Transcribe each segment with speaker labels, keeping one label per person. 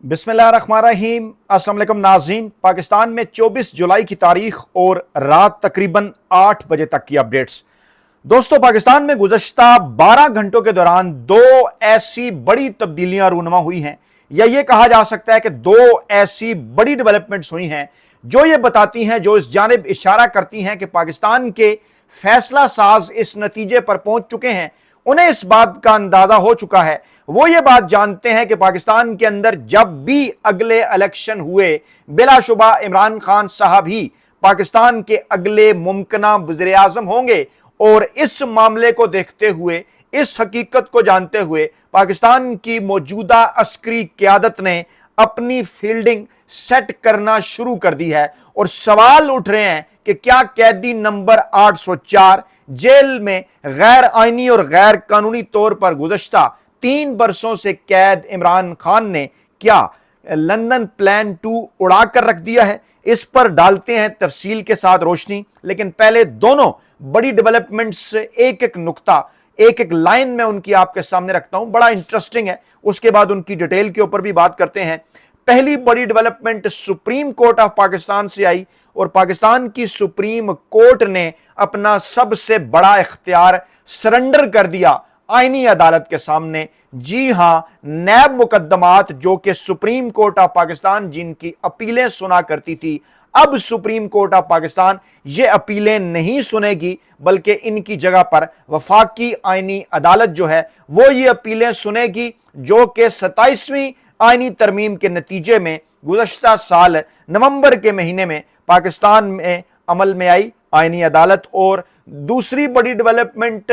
Speaker 1: बिस्मिल्लाहिर्रहमानिर्रहीम। अस्सलाम वालेकुम नाज़रीन। पाकिस्तान में 24 जुलाई की तारीख और रात तकरीबन 8 बजे तक की अपडेट्स। दोस्तों, पाकिस्तान में गुज़श्ता 12 घंटों के दौरान दो ऐसी बड़ी तब्दीलियां रूनुमा हुई हैं, या ये कहा जा सकता है कि दो ऐसी बड़ी डेवलपमेंट्स हुई हैं जो ये बताती हैं, जो इस जानिब इशारा करती हैं कि पाकिस्तान के फैसला साज इस नतीजे पर पहुंच चुके हैं, उन्हें इस बात का अंदाजा हो चुका है। वो ये बात जानते हैं कि पाकिस्तान के अंदर जब भी अगले इलेक्शन हुए, बिलाशुबा इमरान खान साहब ही पाकिस्तान के अगले मुमकिना वज़ीर आज़म होंगे। और इस मामले को देखते हुए, इस हकीकत को जानते हुए, पाकिस्तान की मौजूदा अस्करी क़यादत ने अपनी फील्डिंग सेट करना शुरू कर दी है। और सवाल उठ रहे हैं कि क्या कैदी नंबर 804 जेल में गैर आईनी और गैर कानूनी तौर पर गुज़श्ता 3 बरसों से कैद इमरान खान ने क्या लंदन प्लान 2 उड़ा कर रख दिया है? इस पर डालते हैं तफसील के साथ रोशनी। लेकिन पहले दोनों बड़ी डेवलपमेंट्स, एक एक नुक्ता, एक एक लाइन में उनकी आपके सामने रखता हूं, बड़ा इंटरेस्टिंग है। उसके बाद उनकी डिटेल के ऊपर भी बात करते हैं। पहली बड़ी development supreme court of Pakistan से आई और पाकिस्तान की सुप्रीम कोर्ट ने अपना सबसे बड़ा इख्तियार सरेंडर कर दिया आईनी अदालत के सामने। जी हां, नैब मुकद्दमात जो कि सुप्रीम कोर्ट ऑफ पाकिस्तान जिनकी अपीलें सुना करती थी, अब सुप्रीम कोर्ट ऑफ पाकिस्तान ये अपीलें नहीं सुनेगी, बल्कि इनकी जगह पर वफाकी आईनी अदालत जो है वो ये अपीलें सुनेगी, जो कि 27वीं आईनी तरमीम के नतीजे में गुज़श्ता साल नवंबर के महीने में पाकिस्तान में अमल में आई आईनी अदालत। और दूसरी बड़ी डेवलपमेंट,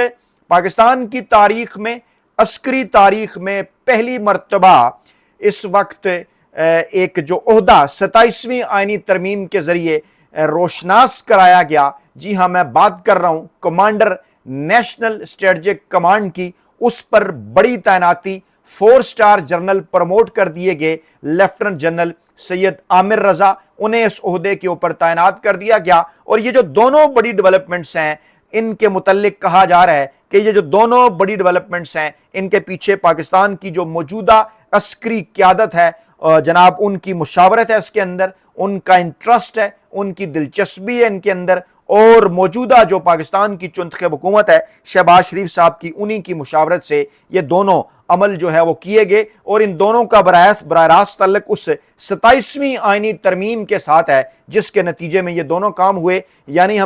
Speaker 1: पाकिस्तान की तारीख में, अस्करी तारीख में पहली मर्तबा इस वक्त एक जो ओहदा 27वीं आईनी तरमीम के जरिए रोशनास कराया गया। जी हां, मैं बात कर रहा हूं कमांडर नेशनल स्ट्रेटजिक कमांड की। उस पर बड़ी तैनाती 4 स्टार जनरल प्रमोट कर दिए गए लेफ्टिनेंट जनरल सैयद आमिर रजा, उन्हें इस ओहदे के ऊपर तैनात कर दिया गया। और ये जो दोनों बड़ी डेवलपमेंट्स हैं, इनके मुतल्लिक कहा जा रहा है कि ये जो दोनों बड़ी डेवलपमेंट्स हैं, इनके पीछे पाकिस्तान की जो मौजूदा अस्करी क़यादत है, जनाब, उनकी मुशावरत है, इसके अंदर उनका इंटरेस्ट है, उनकी दिलचस्पी है इनके अंदर। और मौजूदा जो पाकिस्तान की चुंतखे हुकूमत है शहबाज शरीफ साहब की, उन्हीं की मुशावरत से ये दोनों अमल जो है वो किए गए। और इन दोनों का बराह रास्त तल्लुक उस 27वीं आईनी तरमीम के साथ है जिसके नतीजे में ये दोनों काम हुए। यानी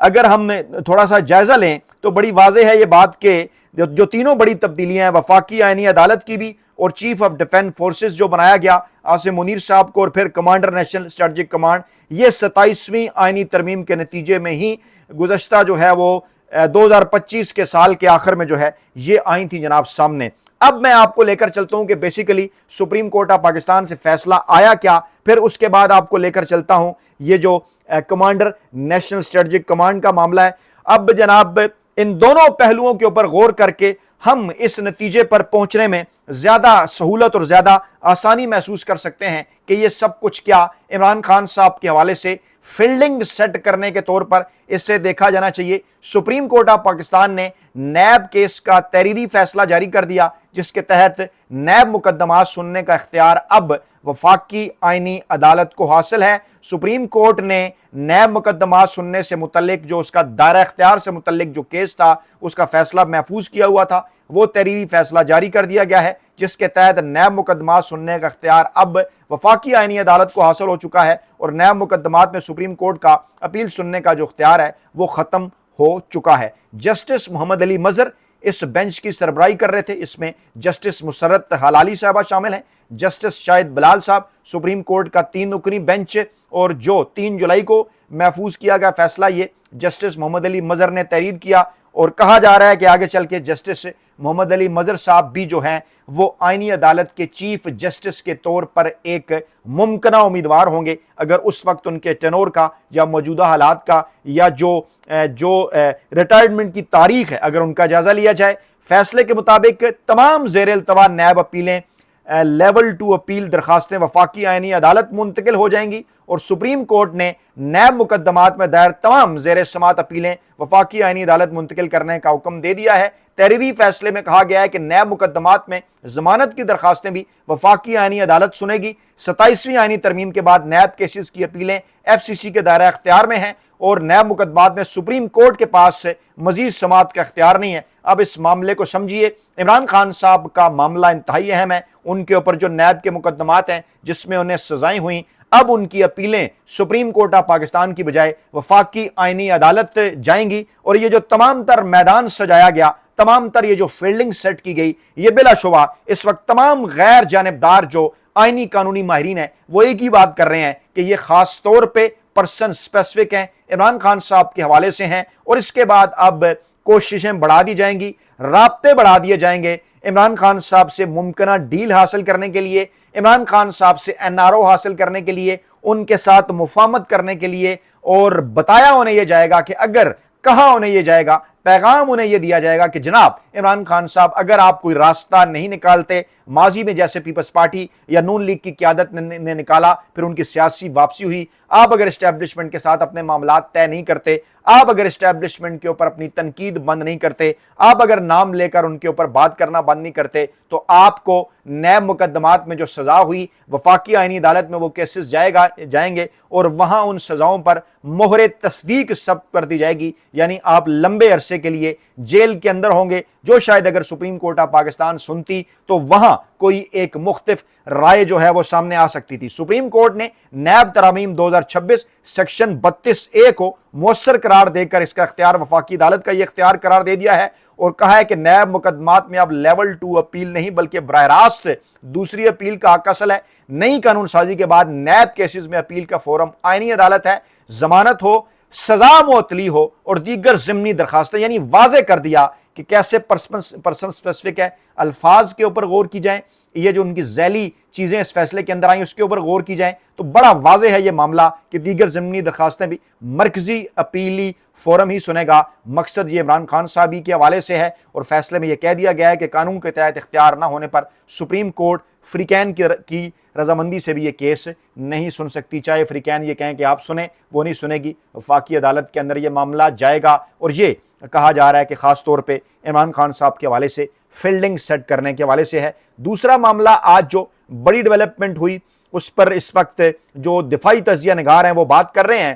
Speaker 1: अगर हम थोड़ा सा जायजा लें तो बड़ी वाज़ेह है ये बात कि जो तीनों बड़ी तब्दीलियां हैं, वफाकी आईनी अदालत की भी और चीफ ऑफ डिफेंस फोर्सेस जो बनाया गया आसिम मुनीर साहब को, और फिर कमांडर नेशनल स्ट्रेटजिक कमांड, ये 27वीं आईनी तरमीम के नतीजे में ही गुज़श्ता जो है वो 2025 के साल के आखिर में जो है ये आई थी जनाब सामने। अब मैं आपको लेकर चलता हूं कि basically supreme court of Pakistan से फैसला आया क्या, फिर उसके बाद आपको लेकर चलता हूं ये जो कमांडर नेशनल स्ट्रेटजिक कमांड का मामला है। अब जनाब, इन दोनों पहलुओं के ऊपर गौर करके हम इस नतीजे पर पहुंचने में ज्यादा सहूलत और ज्यादा आसानी महसूस कर सकते हैं कि ये सब कुछ क्या इमरान खान साहब के हवाले से फील्डिंग सेट करने के तौर पर इससे देखा जाना चाहिए। सुप्रीम कोर्ट ऑफ पाकिस्तान ने नैब केस का तहरीरी फैसला जारी कर दिया, जिसके तहत नैब मुकद्दमात सुनने का इख्तियार अब वफाकी आईनी अदालत को हासिल है। सुप्रीम कोर्ट ने नैब मुकद्दमात सुनने से मुतल्लिक जो उसका दायरा इख्तियार से मुतल्लिक जो केस था, उसका फैसला महफूज किया हुआ था, वो तहरीरी फैसला जारी कर दिया गया है, जिसके तहत नैब मुकद्दमात सुनने का इख्तियार अब वफाकी आईनी अदालत को हासिल हो चुका है। और नैब मुकद्दमात में सुप्रीम कोर्ट का अपील सुनने का जो इख्तियार है वो ख़त्म हो चुका है। जस्टिस मोहम्मद अली मजहर इस बेंच की सरबराही कर रहे थे। इसमें जस्टिस मुसर्रत हलाली साहबा शामिल हैं, जस्टिस शाहिद बिलाल साहब, सुप्रीम कोर्ट का 3 रुकनी बेंच। और जो 3 जुलाई को महफूज किया गया फैसला, ये जस्टिस मोहम्मद अली मजहर ने तहरीर किया। और कहा जा रहा है कि आगे चल के जस्टिस मोहम्मद अली मजहर साहब भी जो हैं वो आईनी अदालत के चीफ जस्टिस के तौर पर एक मुमकिना उम्मीदवार होंगे, अगर उस वक्त उनके टेनोर का या मौजूदा हालात का या जो रिटायरमेंट की तारीख है अगर उनका जायजा लिया जाए। फैसले के मुताबिक तमाम ज़ेर इल्तवा नैब अपीलें, लेवल 2 अपील दरखास्तें वफाकी आईनी अदालत मुंतकिल हो जाएंगी। और सुप्रीम कोर्ट ने नैब मुकद्दमात में दायर तमाम ज़ेर समात अपीलें वफाकी आईनी अदालत मुंतकिल करने का हुक्म दे दिया है। تحریری فیصلے میں کہا گیا ہے کہ نیب مقدمات میں ضمانت کی درخواستیں بھی وفاقی آئینی عدالت سنے گی۔ 27ویں آئینی ترمیم کے بعد نیب کیسز کی اپیلیں ایف سی سی کے دائرہ اختیار میں ہیں اور نیب مقدمات میں سپریم کورٹ کے پاس سے مزید سماعت کا اختیار نہیں ہے۔ اب اس معاملے کو سمجھیے، عمران خان صاحب کا معاملہ انتہائی اہم ہے۔ ان کے اوپر جو نیب کے مقدمات ہیں جس میں انہیں سزائیں ہوئیں، اب ان کی اپیلیں سپریم کورٹ آف پاکستان کی بجائے وفاقی آئینی عدالت جائیں گی، اور یہ جو تمام تر میدان سجایا گیا، تمام تر یہ جو فیلڈنگ سیٹ کی گئی، یہ بلا شبہ اس وقت تمام غیر جانبدار جو آئینی قانونی ماہرین ہیں وہ ایک ہی بات کر رہے ہیں کہ یہ خاص طور پہ پرسن سپیسیفک ہیں، عمران خان صاحب کے حوالے سے ہیں، اور اس کے بعد اب کوششیں بڑھا دی جائیں گی، رابطے بڑھا دیے جائیں گے عمران خان صاحب سے ممکنہ ڈیل حاصل کرنے کے لیے، عمران خان صاحب سے این آر او حاصل کرنے کے لیے، ان کے ساتھ مفاہمت کرنے کے لیے، اور بتایا انہیں یہ جائے گا کہ اگر کہا انہیں یہ جائے گا، پیغام انہیں یہ دیا جائے گا کہ جناب عمران خان صاحب اگر آپ کوئی راستہ نہیں نکالتے، ماضی میں جیسے پیپلز پارٹی یا نون لیگ کی قیادت نے نکالا، پھر ان کی سیاسی واپسی ہوئی، آپ اگر اسٹیبلشمنٹ کے ساتھ اپنے معاملات طے نہیں کرتے، آپ اگر اسٹیبلشمنٹ کے اوپر اپنی تنقید بند نہیں کرتے، آپ اگر نام لے کر ان کے اوپر بات کرنا بند نہیں کرتے، تو آپ کو نیب مقدمات میں جو سزا ہوئی وفاقی آئینی عدالت میں وہ کیسز جائیں گے اور وہاں ان سزاؤں پر مہر تصدیق ثبت کر دی جائے گی، یعنی آپ لمبے عرصے کے لیے جیل کے اندر ہوں گے، جو شاید اگر سپریم کورٹ آف پاکستان سنتی تو وہاں کوئی ایک مختلف رائے جو ہے وہ سامنے آ سکتی تھی۔ سپریم کورٹ نے نیب ترامیم 2026 سیکشن 32A کو مؤثر قرار دے کر اس کا اختیار وفاقی عدالت کا یہ اختیار قرار دے دیا ہے، اور کہا ہے کہ نیب مقدمات میں اب لیول 2 اپیل نہیں بلکہ براہ راست دوسری اپیل کا حق اصل ہے۔ نئی قانون سازی کے بعد نیب کیسز میں اپیل کا فورم آئینی عدالت ہے۔ ضمانت ہو، سزا معطلی ہو اور دیگر ضمنی درخواستیں، یعنی واضح کر دیا کہ کیسے پرسن سپیسیفک ہے، الفاظ کے اوپر غور کی جائیں، یہ جو ان کی ذیلی چیزیں اس فیصلے کے اندر آئیں اس کے اوپر غور کی جائیں، تو بڑا واضح ہے یہ معاملہ کہ دیگر ضمنی درخواستیں بھی مرکزی اپیلی فورم ہی سنے گا۔ مقصد یہ عمران خان صاحب ہی کے حوالے سے ہے، اور فیصلے میں یہ کہہ دیا گیا ہے کہ قانون کے تحت اختیار نہ ہونے پر سپریم کورٹ فریقین کی رضامندی سے بھی یہ کیس نہیں سن سکتی، چاہے فریقین یہ کہیں کہ آپ سنیں، وہ نہیں سنے گی۔ وفاقی عدالت کے اندر یہ معاملہ جائے گا، اور یہ کہا جا رہا ہے کہ خاص طور پہ عمران خان صاحب کے حوالے سے فیلڈنگ سیٹ کرنے کے حوالے سے ہے۔ دوسرا معاملہ آج جو بڑی ڈیولپمنٹ ہوئی اس پر اس وقت جو دفاعی تجزیہ نگار ہیں وہ بات کر رہے ہیں،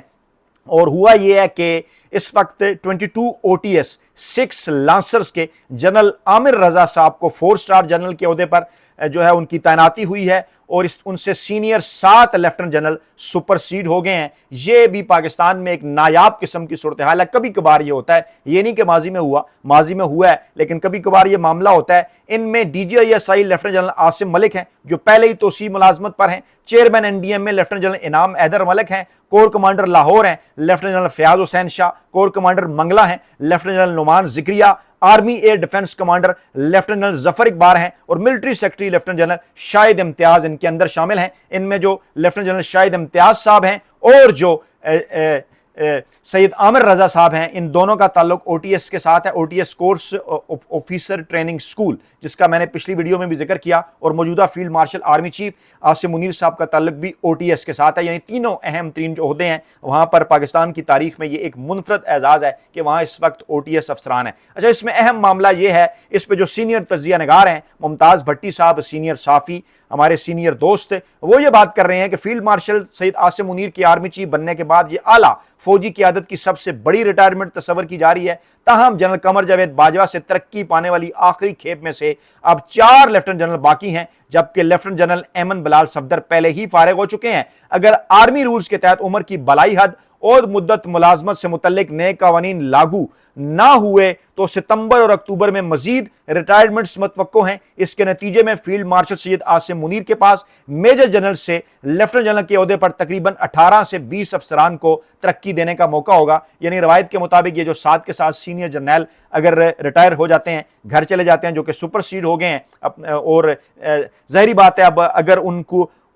Speaker 1: اور ہوا یہ ہے کہ اس وقت 22 OTS 6 لانسرز کے جنرل عامر رضا صاحب کو 4 اسٹار جنرل کے عہدے پر جو ہے ان کی تعیناتی ہوئی ہے، اور ان سے senior 7 lieutenant general supersede ہو گئے ہیں۔ یہ بھی پاکستان میں ایک نایاب قسم کی صورتحال ہے۔ کبھی کبھار یہ ہوتا ہے، یہ نہیں کہ ماضی میں ہوا ہے، لیکن کبھی کبھار یہ معاملہ ہوتا ہے۔ ان میں DGISI lieutenant general Asim Malik ہیں جو پہلے ہی توسیع ملازمت پر ہیں، چیئرمین NDM میں لیفٹننٹ جنرل انعام حیدر ملک ہیں، کور کمانڈر لاہور ہیں lieutenant general Fayyaz Hussain Shah, corps commander Mangla ہیں lieutenant general Nauman Zakaria, army air defence commander lieutenant general Zafar Iqbal ہیں، اور military secretary lieutenant general Shahid Imtiaz ان کے اندر شامل ہیں۔ ان میں جو لیفٹننٹ جنرل شاہد امتیاز صاحب ہیں اور جو سید عامر رضا صاحب ہیں، ان دونوں کا تعلق OTS کے ساتھ ہے، OTS course officer training school, جس کا میں نے پچھلی ویڈیو میں بھی ذکر کیا، اور موجودہ field marshal army chief Asim Munir صاحب کا تعلق بھی OTS کے ساتھ ہے۔ یعنی تینوں اہم ترین جو عہدے ہیں وہاں پر پاکستان کی تاریخ میں یہ ایک منفرد اعزاز ہے کہ وہاں اس وقت OTS افسران ہیں۔ اچھا، اس میں اہم معاملہ یہ ہے، اس پہ جو سینئر تجزیہ نگار ہیں ممتاز بھٹی صاحب، سینئر صحافی، ہمارے سینئر دوست، وہ یہ بات کر رہے ہیں کہ فیلڈ مارشل سید عاصم منیر کی آرمی چیف بننے کے بعد یہ اعلیٰ فوجی قیادت کی سب سے بڑی ریٹائرمنٹ تصور کی جا رہی ہے۔ تاہم جنرل قمر جاوید باجوہ سے ترقی پانے والی آخری کھیپ میں سے اب 4 لیفٹننٹ جنرل باقی ہیں، جبکہ لیفٹننٹ جنرل ایمن بلال صفدر پہلے ہی فارغ ہو چکے ہیں۔ اگر آرمی رولز کے تحت عمر کی بالائی حد اور مدت ملازمت سے متعلق نئے قوانین لاگو نہ ہوئے تو ستمبر اور اکتوبر میں مزید ریٹائرمنٹس متوقع ہیں۔ اس کے نتیجے میں فیلڈ مارشل سید عاصم منیر کے پاس میجر جنرل سے لیفٹننٹ جنرل کے عہدے پر تقریباً 18 سے 20 افسران کو ترقی دینے کا موقع ہوگا۔ یعنی روایت کے مطابق یہ جو 7 کے ساتھ سینئر جرنیل اگر ریٹائر ہو جاتے ہیں، گھر چلے جاتے ہیں، جو کہ سپر سیڈ ہو گئے ہیں، اور ظاہری بات ہے اب اگر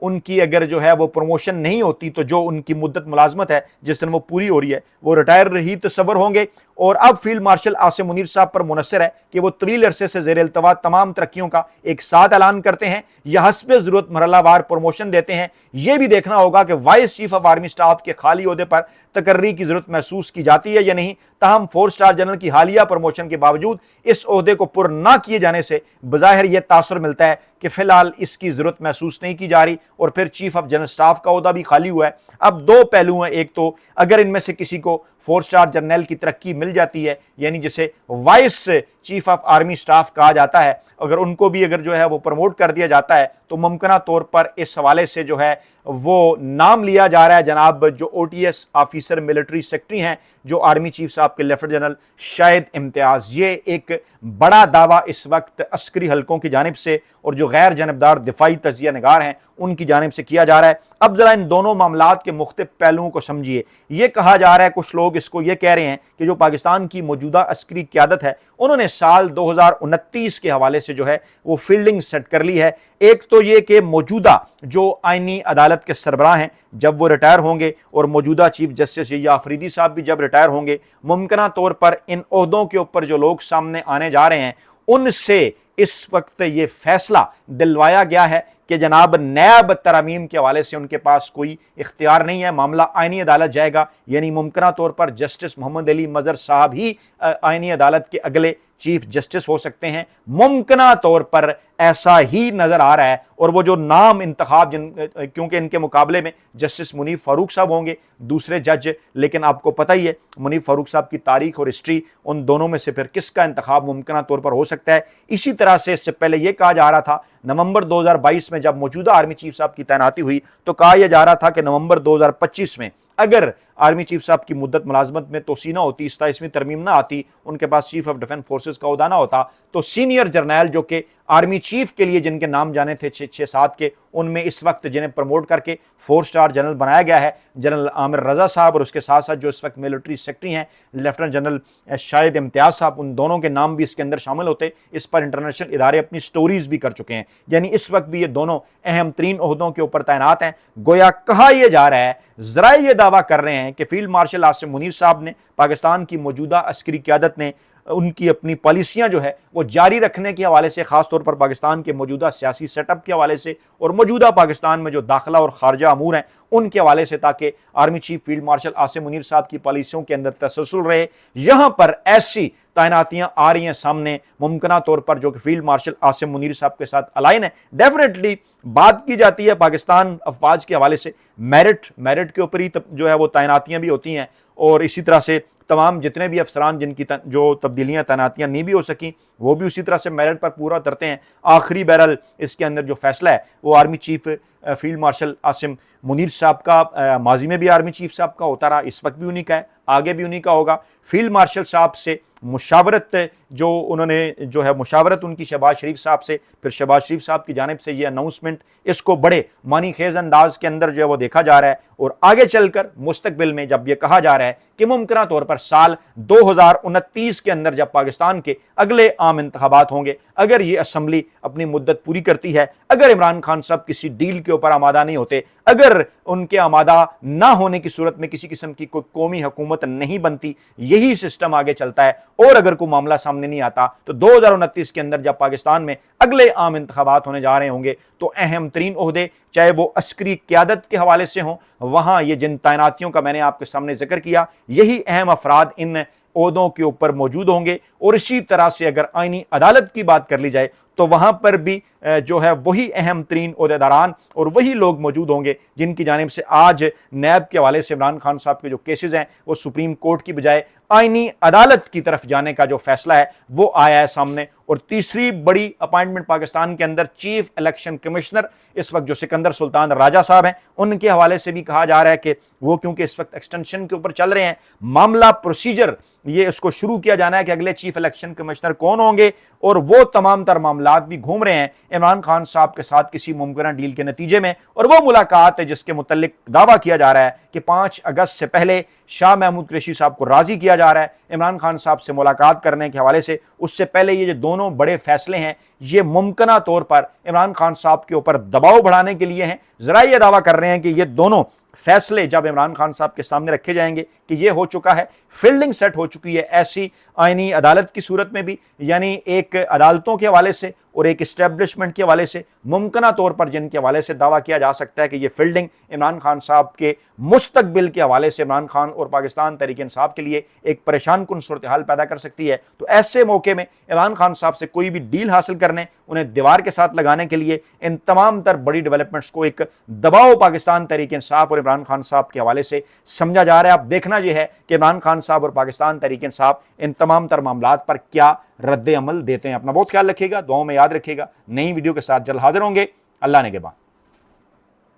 Speaker 1: ان کی اگر جو ہے وہ پروموشن نہیں ہوتی تو جو ان کی مدت ملازمت ہے جس دن وہ پوری ہو رہی ہے وہ ریٹائر ہی تصور ہوں گے۔ और अब फील्ड मार्शल आसिम मुनीर साहब पर मुनसर है कि वो तवील अरसे से ज़ेर इल्तवा तमाम तरक्कियों का एक साथ ऐलान करते हैं या हस्बे ज़रूरत मरहलावार प्रमोशन देते हैं। यह भी देखना होगा कि vice chief of army staff के खाली ओहदे पर तकर्री की जरूरत महसूस की जाती है या नहीं। ताहम 4 स्टार जनरल की हालिया प्रमोशन के बावजूद इस ओहदे को पुर ना किए जाने से बज़ाहिर यह तासुर मिलता है कि फिलहाल इसकी जरूरत महसूस नहीं की जा रही और फिर चीफ ऑफ जनरल स्टाफ का ओहदा भी खाली हुआ है। अब दो पहलू हैं, एक तो अगर इनमें से किसी को 4 स्टार जनरल की तरक्की मिल जाती है, यानी जिसे vice chief of army staff कहा जाता है, अगर उनको भी अगर जो है वो प्रमोट कर दिया जाता है तो मुमकिना तौर पर इस हवाले से जो है वो नाम लिया जा रहा है जनाब जो OTS ऑफिसर मिलिट्री सेक्रेटरी हैं, जो आर्मी चीफ साहब के लेफ्टिनेंट जनरल शाहिद इम्तियाज। ये एक बड़ा दावा इस वक्त अस्करी हलकों की जानिब से और जो गैर जानबदार दिफाई तजिया नगार हैं उनकी जानिब से किया जा रहा है। अब जरा इन दोनों मामलात के मुख्तलिफ पहलुओं को समझिए। ये कहा जा रहा है, कुछ लोग इसको ये कह रहे हैं कि जो पाकिस्तान की मौजूदा अस्करी क़यादत है उन्होंने साल 2029 के हवाले से जो है वो फील्डिंग सेट कर ली है। एक तो ये कि मौजूदा जो आईनी अदालत के सरबराह हैं जब वो रिटायर होंगे और मौजूदा चीफ जस्टिस या अफरीदी साहब भी जब रिटायर होंगे, मुमकिना तौर पर इन ओहदों के ऊपर जो लोग सामने आने जा रहे हैं उनसे इस वक्त ये फैसला दिलवाया गया है कि जनाब नैब तरमीम के हवाले से उनके पास कोई इख्तियार नहीं है, मामला आईनी अदालत जाएगा। यानी मुमकिना तौर पर जस्टिस मोहम्मद अली मजहर साहब ही आईनी अदालत के अगले चीफ जस्टिस हो सकते हैं। मुमकिना तौर पर ऐसा ही नजर आ रहा है। और वो जो नाम इंतखाब क्योंकि इनके मुकाबले में जस्टिस मुनीफ फारूक साहब होंगे दूसरे जज, लेकिन आपको पता ही है मुनीफ फारूक साहब की तारीख और हिस्ट्री, उन दोनों में से फिर किसका इंतखाब मुमकिना तौर पर हो सकता है। इसी तरह से इससे पहले यह कहा जा रहा था नवंबर 2022 में जब मौजूदा आर्मी चीफ साहब की तैनाती हुई तो कहा यह जा रहा था कि नवंबर 2025 में अगर आर्मी चीफ साहब की मुद्दत मुलाजमत में तोसी ना होती, 27वीं तरमीम ना आती, उनके पास चीफ ऑफ डिफेंस फोर्सेस का ओहदा ना होता, तो सीनियर जर्नैल जो कि आर्मी चीफ के लिए जिनके नाम जाने थे 6-7 के, उनमें इस वक्त जिन्हें प्रमोट करके 4 स्टार जनरल बनाया गया है जनरल आमिर रजा साहब और उसके साथ साथ जो इस वक्त मिलिट्री सेक्रेटरी हैं लेफ्टिनेंट जनरल शाहिद इम्तियाज साहब, उन दोनों के नाम भी इसके अंदर शामिल होते। इस पर इंटरनेशनल इदारे अपनी स्टोरीज भी कर चुके हैं। यानी इस वक्त भी ये दोनों अहम तरीन ओहदों के ऊपर तैनात हैं। गोया कहा यह जा रहा है, जरा ये दावा कर रहे हैं कि फील्ड मार्शल आसिम मुनीर साहब ने, पाकिस्तान की मौजूदा अस्करी क़यादत ने उनकी अपनी पॉलिसियां जो है वो जारी रखने के हवाले से, खास तौर पर पाकिस्तान के मौजूदा सियासी सेटअप के हवाले से और मौजूदा पाकिस्तान में जो दाखिला और खारजा अमूर हैं उनके हवाले से, ताकि army chief field marshal Asim Munir साहब की पॉलिसियों के अंदर तसलसल रहे। यहां पर ऐसी तैनातियां आ रही हैं सामने, मुमकिना तौर पर जो कि फील्ड मार्शल आसिम मुनीर साहब के साथ अलाइन है। डेफिनेटली बात की जाती है पाकिस्तान अफवाज के हवाले से मेरिट के ऊपर ही जो है वो तैनातियां भी होती हैं और इसी तरह से तमाम जितने भी अफसरान जिनकी जो तब्दीलियां तैनातियां नहीं भी हो सकी वो भी उसी तरह से मेरिट पर पूरा उतरते हैं। आखिरी बहरहाल इसके अंदर जो फैसला है वो army chief field marshal Asim Munir साहब का माजी में भी आर्मी चीफ साहब का होता रहा, इस वक्त भी उन्हीं का है, आगे भी उन्हीं का होगा। फील्ड मार्शल साहब से मुशावरत जो उन्होंने जो है मुशावरत उनकी शहबाज शरीफ साहब से, फिर शहबाज शरीफ साहब की जानिब से ये अनाउंसमेंट, इसको बड़े मानी खेज अंदाज के अंदर जो है वो देखा जा रहा है। और आगे चलकर मुस्तकबिल में जब ये कहा जा रहा है कि मुमकिना तौर पर साल 2029 के अंदर जब पाकिस्तान के अगले आम इंतखाबात होंगे, अगर ये असम्बली अपनी मुद्दत पूरी करती है, अगर इमरान खान साहब किसी डील के ऊपर आमादा नहीं होते, अगर उनके आमादा ना होने की सूरत में किसी किस्म की कोई कौमी हुकूमत नहीं बनती, यही सिस्टम आगे चलता है और अगर कोई मामला सामने नहीं आता तो 2029 के अंदर जब पाकिस्तान में अगले आम इंतखाबात होने जा रहे होंगे तो अहम तरीन ओहदे, चाहे वो अस्करी क़यादत के हवाले से हों, वहां ये जिन तैनातियों का मैंने आपके सामने जिक्र किया, यही अहम अफराद इन ओहदों के ऊपर मौजूद होंगे। और इसी तरह से अगर आईनी अदालत की बात कर ली जाए तो वहां पर भी जो है वही अहम तरीन ओहदेदारान और वही लोग मौजूद होंगे जिनकी जानिब से आज नैब के हवाले से इमरान खान साहब के जो केसेस हैं वो सुप्रीम कोर्ट की बजाय आईनी अदालत की तरफ जाने का जो फैसला है वो आया है सामने। और तीसरी बड़ी अपॉइंटमेंट पाकिस्तान के अंदर चीफ इलेक्शन कमिश्नर इस वक्त जो सिकंदर सुल्तान राजा साहब हैं, उनके हवाले से भी कहा जा रहा है कि वो क्योंकि इस वक्त एक्सटेंशन के ऊपर चल रहे हैं, मामला प्रोसीजर ये इसको शुरू किया जाना है कि अगले चीफ इलेक्शन कमिश्नर कौन होंगे, और वो तमाम तर मामलात भी घूम रहे हैं इमरान खान साहब के साथ किसी मुमकिन डील के नतीजे में। और वो मुलाकात है जिसके मुतल्लिक दावा किया जा रहा है कि 5 अगस्त से पहले शाह महमूद कुरैशी साहब को राजी किया जा रहा है इमरान खान साहब से मुलाकात करने के हवाले से। उससे पहले ये जो दोनों बड़े फैसले हैं ये मुमकिना तौर पर इमरान खान साहब के ऊपर दबाव बढ़ाने के लिए हैं। जरा ये दावा कर रहे हैं कि ये दोनों फैसले जब इमरान खान साहब के सामने रखे जाएंगे कि ये हो चुका है, फील्डिंग सेट हो चुकी है ऐसी आईनी अदालत की सूरत में भी, यानी एक अदालतों के हवाले से और एक इस्टेब्लिशमेंट के हवाले से मुमकिन तौर पर जिनके हवाले से दावा किया जा सकता है कि ये फील्डिंग इमरान खान साहब के मुस्तकबिल के हवाले से इमरान खान और पाकिस्तान तहरीक इंसाफ के लिए एक परेशान कुन सूरत हाल पैदा कर सकती है, तो ऐसे मौके में इमरान खान साहब से कोई भी डील हासिल करने, उन्हें दीवार के साथ लगाने के लिए इन तमाम तर बड़ी डेवलपमेंट्स को एक दबाव पाकिस्तान तहरीक इंसाफ और इमरान खान साहब के हवाले से समझा जा रहा है। अब देखना यह है कि इमरान खान साहब और पाकिस्तान तहरीक इंसाफ इन तमाम तर मामलात पर क्या रद्द अमल देते हैं। अपना बहुत ख्याल रखिएगा, दुआओं में याद रखिएगा। नई वीडियो के साथ जल्द हाजिर होंगे। अल्लाह ने के बाद।